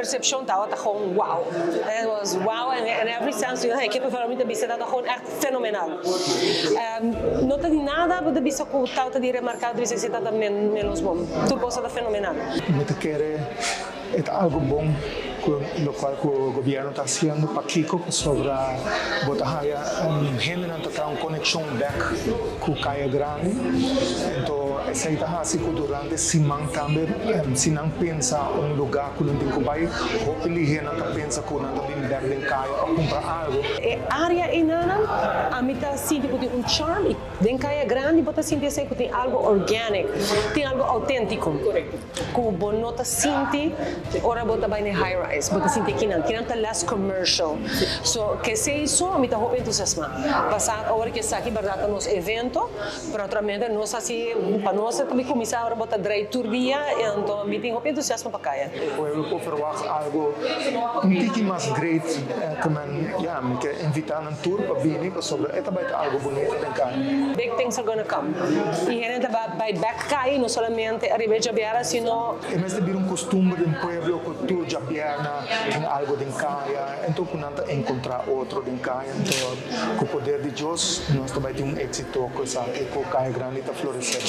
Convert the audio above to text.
perception tao at gewoon wow. It was wow and every sense, hey, kippenvel om te bisa dat gewoon echt fenomenal. Nota di nada, but de bisa ku tao te di remarcar de bisa se dat menos bom. Tu cosa da fenomenal. Muito querer é algo bom lo cual el gobierno está haciendo para Kiko sobre Botahaya género está una conexión back con Calle Grande entonces esa está así que durante Simán también si no piensa un lugar que no tiene que ir hopefully gente está pensa que no tiene back en Calle o comprar algo área inana a mí está sinti que tiene un charm en Calle Grande bota sinti que tiene algo organic tiene algo auténtico correcto que bonota sinti ora bota vai na high rise bota sinti que não tá less commercial so que se isso a mim tá muito entusiasma passar a hora que está aqui verdade nos evento para outramente nós assim para nós também começar a botar drive tour dia então a mim tem muito entusiasmo para cá o pueblo pode verwacht algo um pouquinho mais great que man ja me quer invitar um tour para vir para sobre é também algo bonito em cá big things are gonna come e a gente vai back cá não somente a Ribeira Jabiara sino é mais de vir costume do pueblo cultura jabiana em algo de Caia então quando encontrar outro de Caia então com o poder de Deus nós também temos êxito com essa Caia Grande está florescendo